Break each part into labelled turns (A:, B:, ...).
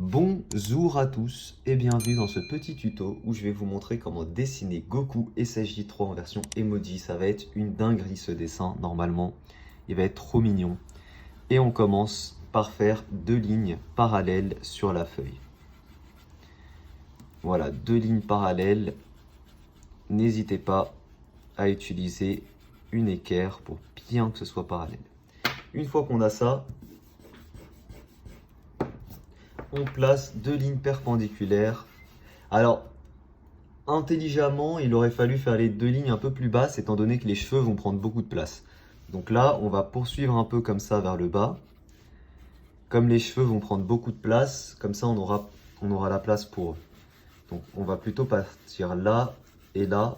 A: Bonjour à tous et bienvenue dans ce petit tuto où je vais vous montrer comment dessiner Goku SSJ3 en version emoji. Ça va être une dinguerie ce dessin normalement, il va être trop mignon. Et on commence par faire deux lignes parallèles sur la feuille. Voilà, deux lignes parallèles. N'hésitez pas à utiliser une équerre pour bien que ce soit parallèle. Une fois qu'on a ça, on place deux lignes perpendiculaires. Alors, intelligemment, il aurait fallu faire les deux lignes un peu plus basses, étant donné que les cheveux vont prendre beaucoup de place. Donc là, on va poursuivre un peu comme ça vers le bas. Comme les cheveux vont prendre beaucoup de place, comme ça on aura la place pour eux. Donc on va plutôt partir là et là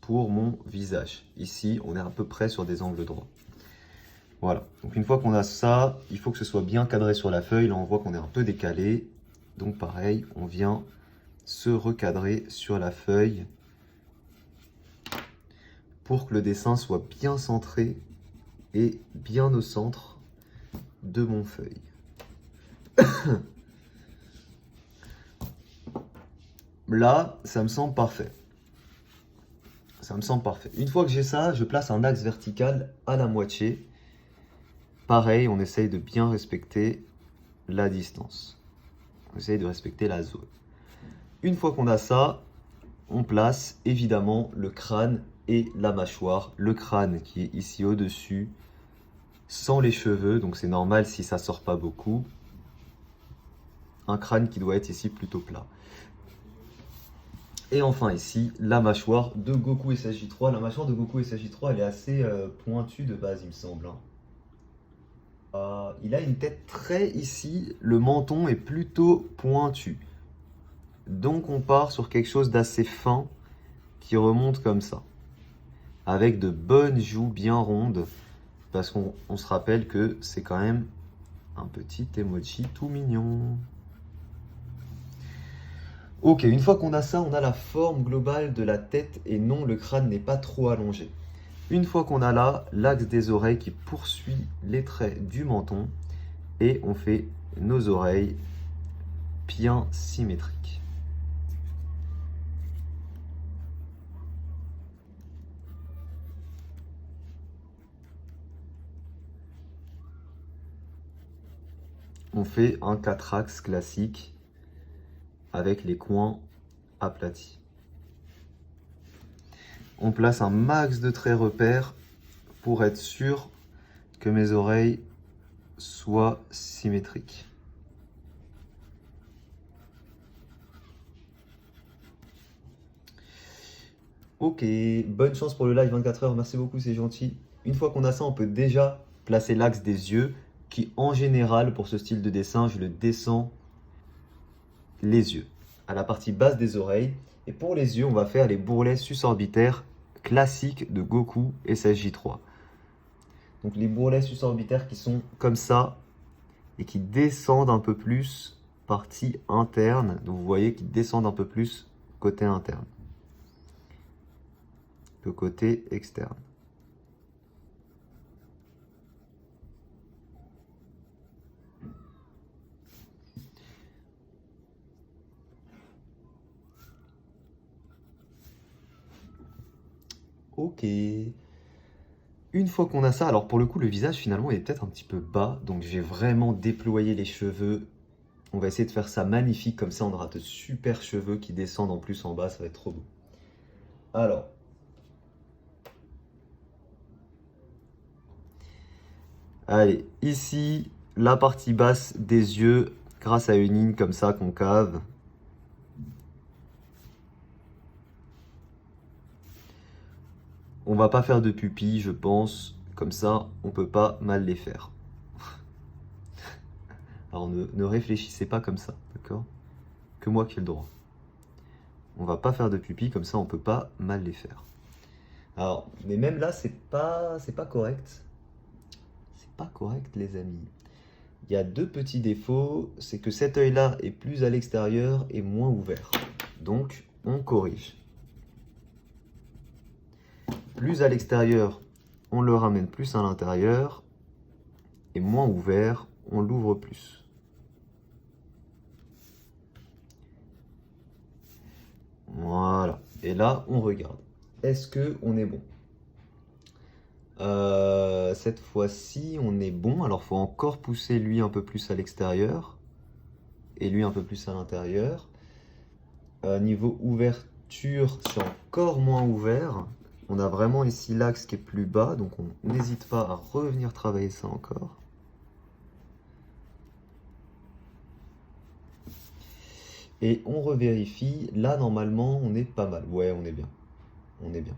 A: pour mon visage. Ici, on est à peu près sur des angles droits. Voilà, donc une fois qu'on a ça, il faut que ce soit bien cadré sur la feuille. Là, on voit qu'on est un peu décalé. Donc pareil, on vient se recadrer sur la feuille pour que le dessin soit bien centré et bien au centre de mon feuille. Là, ça me semble parfait. Ça me semble parfait. Une fois que j'ai ça, je place un axe vertical à la moitié. Pareil, on essaye de bien respecter la distance. On essaye de respecter la zone. Une fois qu'on a ça, on place évidemment le crâne et la mâchoire. Le crâne qui est ici au-dessus, sans les cheveux, donc c'est normal si ça sort pas beaucoup. Un crâne qui doit être ici plutôt plat. Et enfin ici, la mâchoire de Goku SSJ3. La mâchoire de Goku SSJ3, elle est assez pointue de base, il me semble. Il a une tête très ici, le menton est plutôt pointu. Donc on part sur quelque chose d'assez fin qui remonte comme ça. Avec de bonnes joues bien rondes. Parce qu'on se rappelle que c'est quand même un petit emoji tout mignon. Ok, une fois qu'on a ça, on a la forme globale de la tête et non, le crâne n'est pas trop allongé. Une fois qu'on a là, l'axe des oreilles qui poursuit les traits du menton et on fait nos oreilles bien symétriques. On fait un 4 axes classique avec les coins aplatis. On place un max de traits repères pour être sûr que mes oreilles soient symétriques. Ok, bonne chance pour le live 24 heures, merci beaucoup, c'est gentil. Une fois qu'on a ça, on peut déjà placer l'axe des yeux, qui en général, pour ce style de dessin, je le descends les yeux, à la partie basse des oreilles. Et pour les yeux, on va faire les bourrelets susorbitaires classiques de Goku SSJ3. Donc les bourrelets susorbitaires qui sont comme ça, et qui descendent un peu plus partie interne. Donc vous voyez qu'ils descendent un peu plus côté interne que côté externe. Ok. Une fois qu'on a ça, alors pour le coup, le visage finalement est peut-être un petit peu bas. Donc je vais vraiment déployer les cheveux. On va essayer de faire ça magnifique. Comme ça, on aura de super cheveux qui descendent en plus en bas. Ça va être trop beau. Alors. Allez, ici, la partie basse des yeux, grâce à une ligne comme ça concave. On va pas faire de pupilles, je pense. Comme ça, on peut pas mal les faire. Alors ne réfléchissez pas comme ça, d'accord? Que moi qui ai le droit. On va pas faire de pupilles, comme ça on peut pas mal les faire. Alors, mais même là, c'est pas correct. C'est pas correct, les amis. Il y a deux petits défauts, c'est que cet œil-là est plus à l'extérieur et moins ouvert. Donc, on corrige. Plus à l'extérieur, on le ramène plus à l'intérieur. Et moins ouvert, on l'ouvre plus. Voilà. Et là, on regarde. Est-ce que on est bon? Cette fois-ci, on est bon. Alors, faut encore pousser lui un peu plus à l'extérieur et lui un peu plus à l'intérieur. Niveau ouverture, c'est encore moins ouvert. On a vraiment ici l'axe qui est plus bas, donc on n'hésite pas à revenir travailler ça encore. Et on revérifie. Là, normalement, on est pas mal. Ouais, on est bien. On est bien.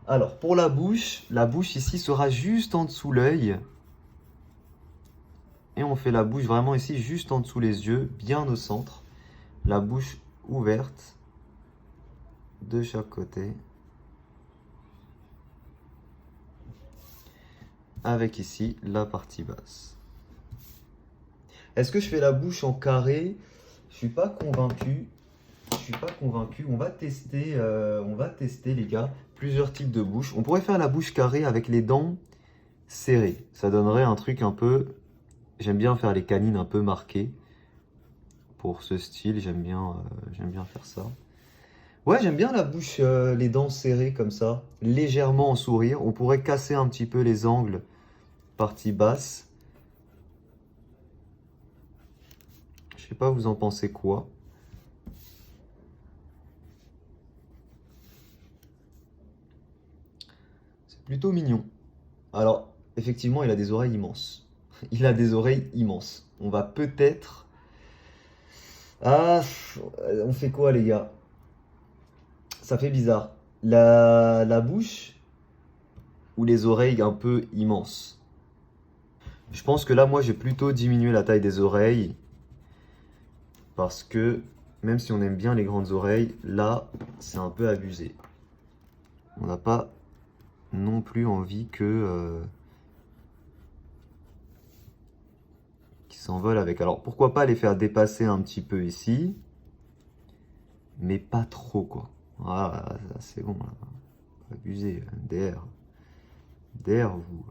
A: Alors, pour la bouche ici sera juste en dessous l'œil. Et on fait la bouche vraiment ici, juste en dessous les yeux, bien au centre. La bouche ouverte de chaque côté. Avec ici la partie basse. Est-ce que je fais la bouche en carré? Je suis pas convaincu. Je suis pas convaincu. On va tester les gars, plusieurs types de bouches. On pourrait faire la bouche carrée avec les dents serrées. Ça donnerait un truc un peu... J'aime bien faire les canines un peu marquées. Pour ce style, j'aime bien faire ça. Ouais, j'aime bien la bouche, les dents serrées comme ça, légèrement en sourire. On pourrait casser un petit peu les angles, partie basse. Je sais pas, vous en pensez quoi? C'est plutôt mignon. Alors, effectivement, il a des oreilles immenses. Il a des oreilles immenses. On va peut-être... Ah, on fait quoi les gars? Ça fait bizarre. La bouche ou les oreilles un peu immenses? Je pense que là, moi, j'ai plutôt diminué la taille des oreilles. Parce que, même si on aime bien les grandes oreilles, là, c'est un peu abusé. On n'a pas non plus envie qu'ils s'envolent avec. Alors, pourquoi pas les faire dépasser un petit peu ici, mais pas trop, quoi. Ah, c'est bon, là. Abusé, DR. DR, vous.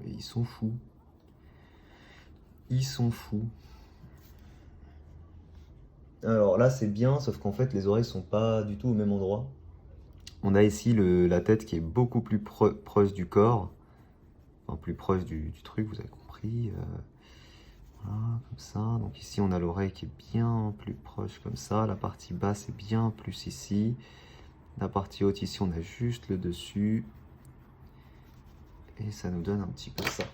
A: Mais ils sont fous. Ils sont fous. Alors là, c'est bien, sauf qu'en fait, les oreilles sont pas du tout au même endroit. On a ici la tête qui est beaucoup plus proche du corps. Enfin, plus proche du truc, vous avez compris. Voilà, comme ça. Donc ici, on a l'oreille qui est bien plus proche comme ça. La partie basse est bien plus ici. La partie haute, ici, on a juste le dessus. Et ça nous donne un petit peu ça.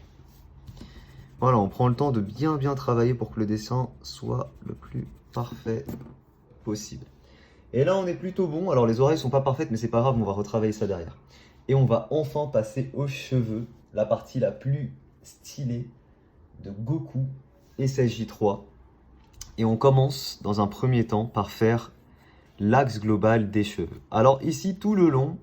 A: Voilà, on prend le temps de bien travailler pour que le dessin soit le plus parfait possible. Et là, on est plutôt bon. Alors, les oreilles sont pas parfaites, mais c'est pas grave, on va retravailler ça derrière. Et on va enfin passer aux cheveux, la partie la plus stylée de Goku et SJ3. Et on commence dans un premier temps par faire l'axe global des cheveux. Alors ici, tout le long,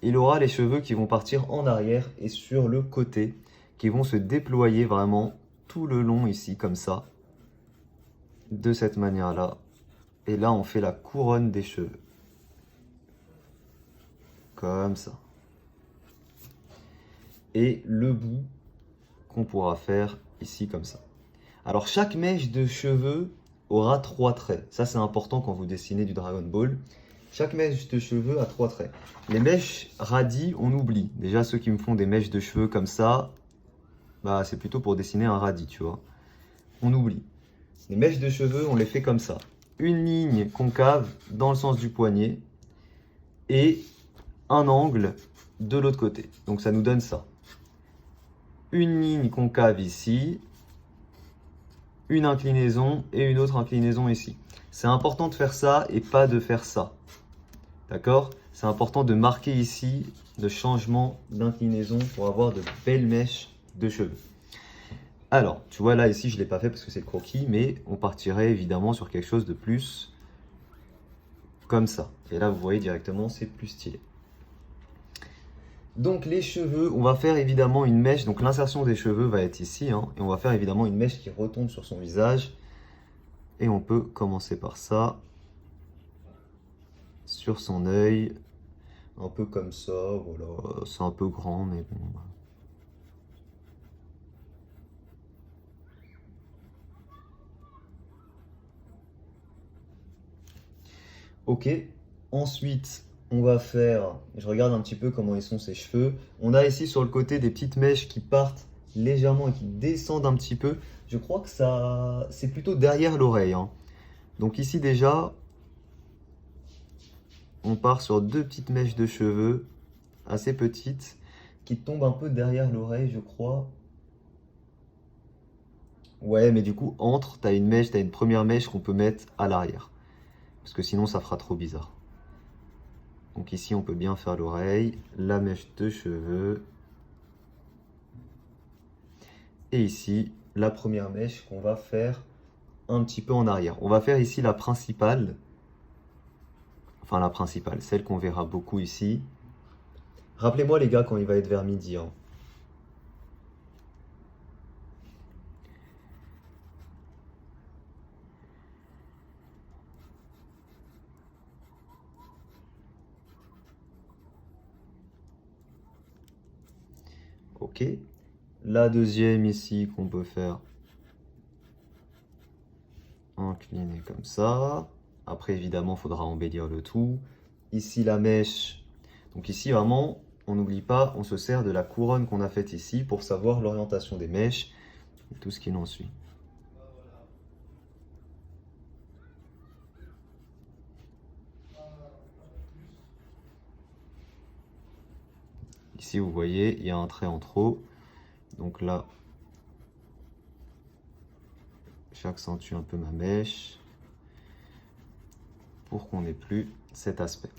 A: il aura les cheveux qui vont partir en arrière et sur le côté, qui vont se déployer vraiment tout le long ici, comme ça, de cette manière-là. Et là, on fait la couronne des cheveux. Comme ça. Et le bout qu'on pourra faire ici, comme ça. Alors, chaque mèche de cheveux aura 3 traits. Ça, c'est important quand vous dessinez du Dragon Ball. Chaque mèche de cheveux a 3 traits. Les mèches radis, on oublie. Déjà, ceux qui me font des mèches de cheveux comme ça, bah, c'est plutôt pour dessiner un radis, tu vois. On oublie. Les mèches de cheveux, on les fait comme ça. Une ligne concave dans le sens du poignet et un angle de l'autre côté. Donc, ça nous donne ça. Une ligne concave ici, une inclinaison et une autre inclinaison ici. C'est important de faire ça et pas de faire ça. D'accord? C'est important de marquer ici le changement d'inclinaison pour avoir de belles mèches de cheveux. Alors, tu vois là ici je ne l'ai pas fait parce que c'est le croquis, mais on partirait évidemment sur quelque chose de plus comme ça. Et là vous voyez directement c'est plus stylé. Donc les cheveux, on va faire évidemment une mèche, donc l'insertion des cheveux va être ici, hein, et on va faire évidemment une mèche qui retombe sur son visage. Et on peut commencer par ça, sur son œil, un peu comme ça, voilà, c'est un peu grand, mais bon. Ok, ensuite on va faire, je regarde un petit peu comment ils sont ces cheveux. On a ici sur le côté des petites mèches qui partent légèrement et qui descendent un petit peu. Je crois que ça, c'est plutôt derrière l'oreille, hein. Donc ici déjà, on part sur deux petites mèches de cheveux assez petites qui tombent un peu derrière l'oreille, je crois. Ouais, mais du coup, entre, t'as une mèche, t'as une première mèche qu'on peut mettre à l'arrière. Parce que sinon, ça fera trop bizarre. Donc ici, on peut bien faire l'oreille, la mèche de cheveux. Et ici, la première mèche qu'on va faire un petit peu en arrière. On va faire ici la principale. Enfin, la principale, celle qu'on verra beaucoup ici. Rappelez-moi, les gars, quand il va être vers midi, hein. Ok. La deuxième ici qu'on peut faire incliner comme ça. Après, évidemment, il faudra embellir le tout. Ici, la mèche. Donc ici, vraiment, on n'oublie pas, on se sert de la couronne qu'on a faite ici pour savoir l'orientation des mèches et tout ce qui en suit. Ici, vous voyez, il y a un trait en trop. Donc là, j'accentue un peu ma mèche pour qu'on n'ait plus cet aspect.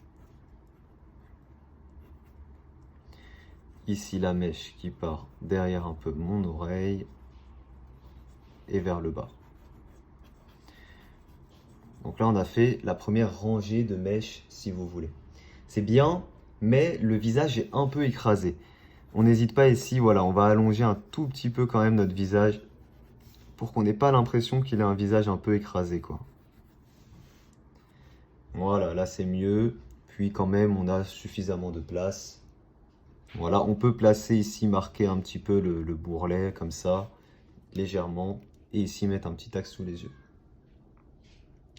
A: Ici, la mèche qui part derrière un peu mon oreille et vers le bas. Donc là, on a fait la première rangée de mèches, si vous voulez. C'est bien, mais le visage est un peu écrasé. On n'hésite pas ici, voilà, on va allonger un tout petit peu quand même notre visage pour qu'on n'ait pas l'impression qu'il a un visage un peu écrasé, quoi. Voilà, là c'est mieux. Puis quand même, on a suffisamment de place. Voilà, on peut placer ici, marquer un petit peu le bourrelet, comme ça, légèrement. Et ici, mettre un petit axe sous les yeux.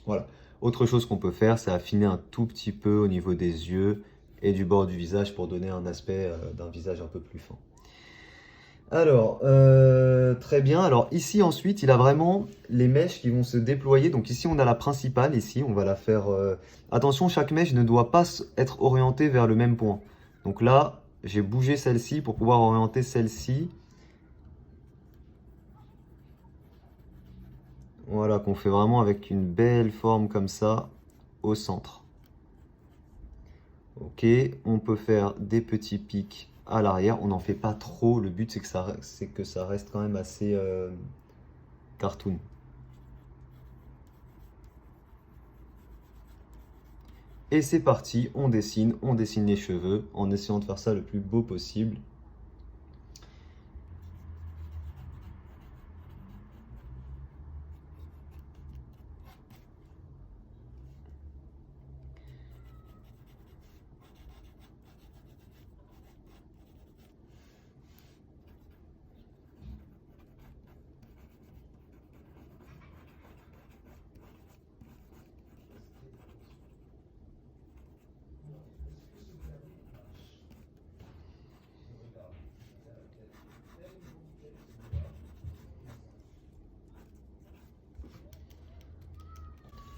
A: Voilà. Autre chose qu'on peut faire, c'est affiner un tout petit peu au niveau des yeux et du bord du visage pour donner un aspect d'un visage un peu plus fin. Alors, très bien. Alors ici ensuite, il a vraiment les mèches qui vont se déployer. Donc ici, on a la principale. Ici, on va la faire... Attention, chaque mèche ne doit pas être orientée vers le même point. Donc là, j'ai bougé celle-ci pour pouvoir orienter celle-ci. Voilà, qu'on fait vraiment avec une belle forme comme ça au centre. Ok, on peut faire des petits pics à l'arrière. On n'en fait pas trop. Le but, c'est que ça reste quand même assez cartoon. Et c'est parti, on dessine les cheveux en essayant de faire ça le plus beau possible.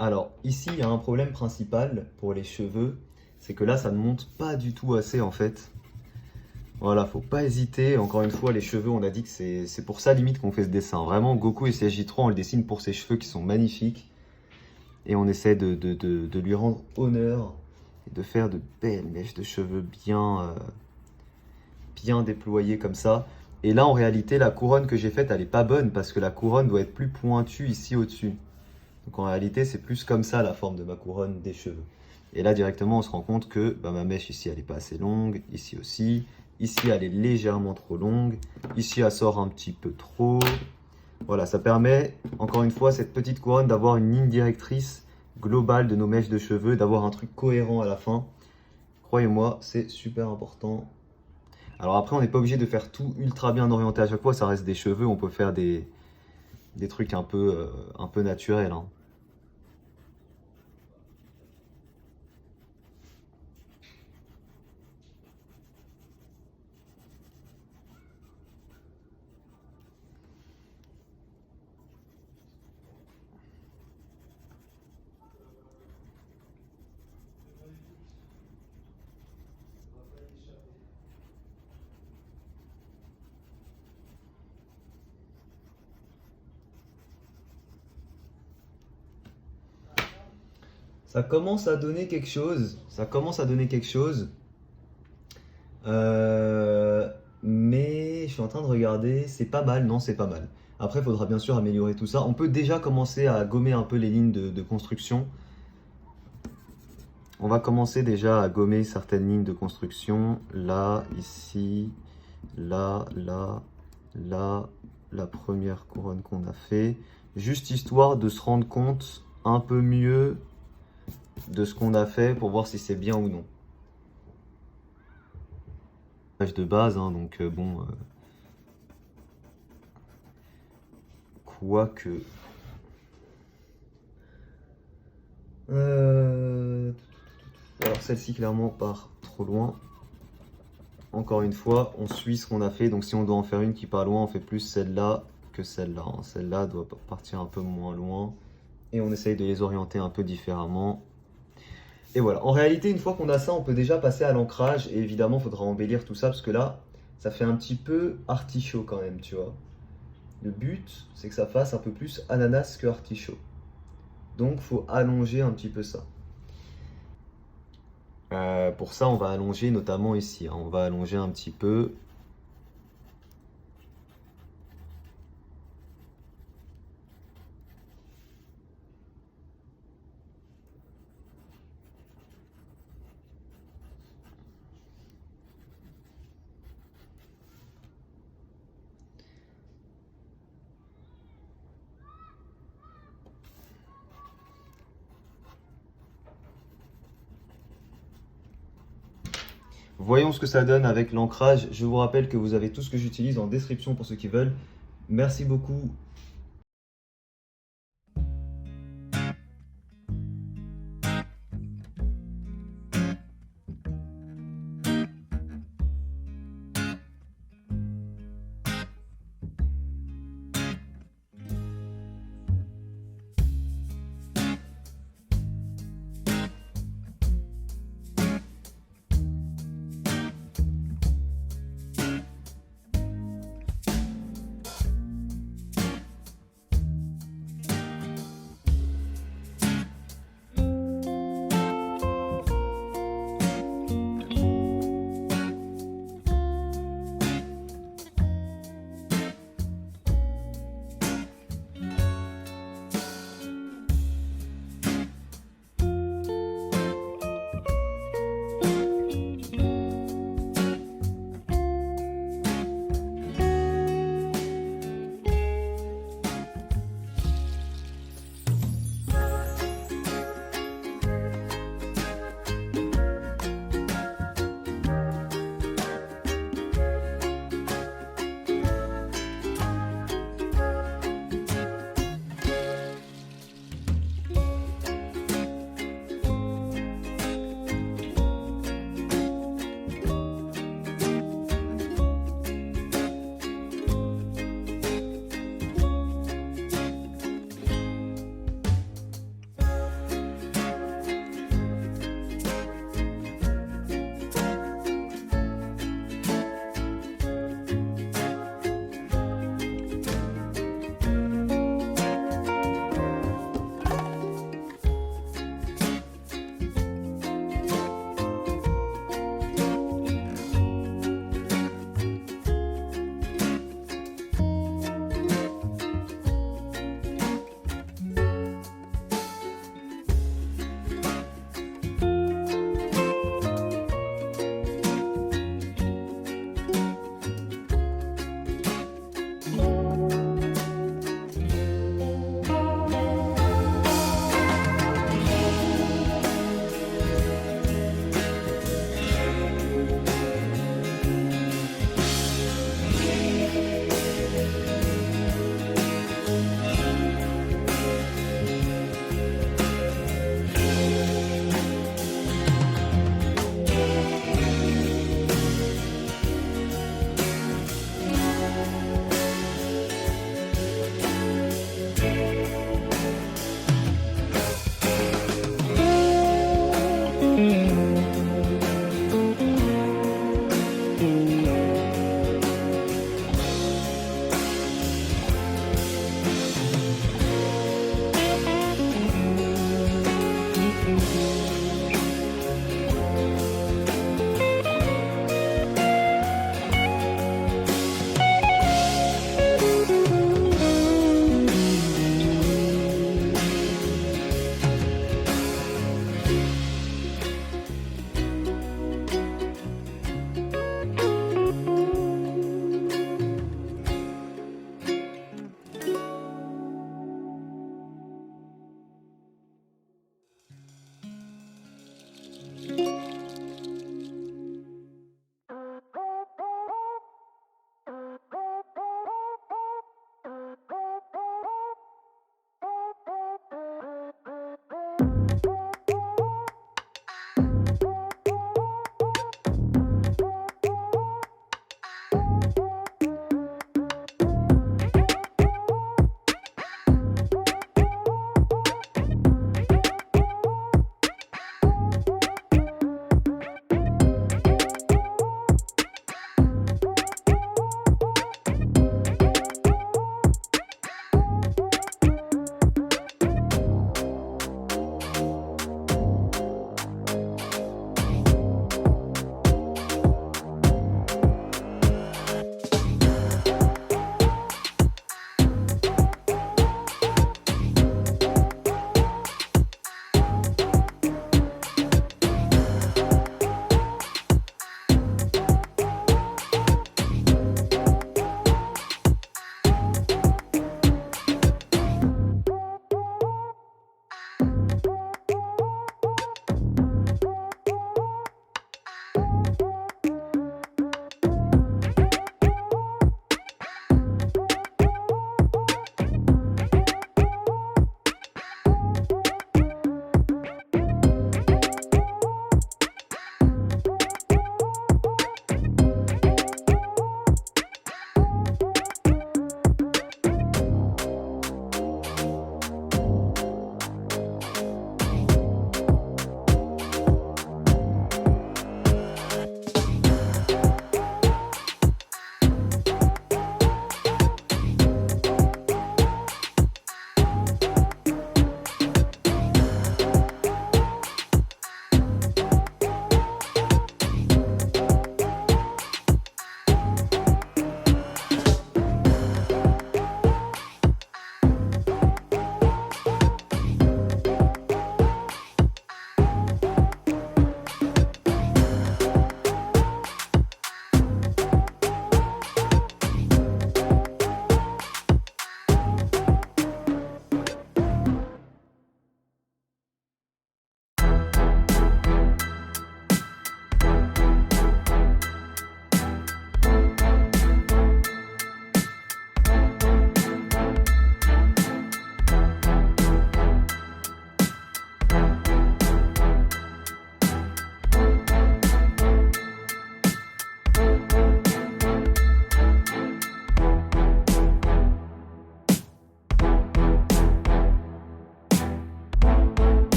A: Alors, ici, il y a un problème principal pour les cheveux, c'est que là, ça ne monte pas du tout assez en fait. Voilà, faut pas hésiter. Encore une fois, les cheveux, on a dit que c'est pour ça limite qu'on fait ce dessin. Vraiment, Goku et CJ3, on le dessine pour ses cheveux qui sont magnifiques. Et on essaie de lui rendre honneur et de faire de belles mèches de cheveux bien déployées comme ça. Et là, en réalité, la couronne que j'ai faite, elle est pas bonne parce que la couronne doit être plus pointue ici au-dessus. Donc en réalité, c'est plus comme ça la forme de ma couronne des cheveux. Et là, directement, on se rend compte que ma mèche ici, elle n'est pas assez longue. Ici aussi. Ici, elle est légèrement trop longue. Ici, elle sort un petit peu trop. Voilà, ça permet, encore une fois, cette petite couronne d'avoir une ligne directrice globale de nos mèches de cheveux, d'avoir un truc cohérent à la fin. Croyez-moi, c'est super important. Alors après, on n'est pas obligé de faire tout ultra bien orienté à chaque fois. Ça reste des cheveux, on peut faire des trucs un peu naturels, hein. Ça commence à donner quelque chose. Ça commence à donner quelque chose. Mais je suis en train de regarder. C'est pas mal, non, c'est pas mal. Après, il faudra bien sûr améliorer tout ça. On peut déjà commencer à gommer un peu les lignes de construction. On va commencer déjà à gommer certaines lignes de construction. Là, ici, là, là, là, la première couronne qu'on a fait. Juste histoire de se rendre compte un peu mieux de ce qu'on a fait pour voir si c'est bien ou non. Page de base, hein, donc bon, quoique. Alors celle-ci clairement part trop loin. Encore une fois, on suit ce qu'on a fait. Donc si on doit en faire une qui part loin, on fait plus celle-là que celle-là, hein. Celle-là doit partir un peu moins loin. Et on essaye de les orienter un peu différemment. Et voilà. En réalité, une fois qu'on a ça, on peut déjà passer à l'ancrage. Et évidemment, il faudra embellir tout ça parce que là, ça fait un petit peu artichaut quand même, tu vois. Le but, c'est que ça fasse un peu plus ananas que artichaut. Donc, il faut allonger un petit peu ça. Pour ça, on va allonger notamment ici, hein. On va allonger un petit peu. Voyons ce que ça donne avec l'ancrage. Je vous rappelle que vous avez tout ce que j'utilise en description pour ceux qui veulent. Merci beaucoup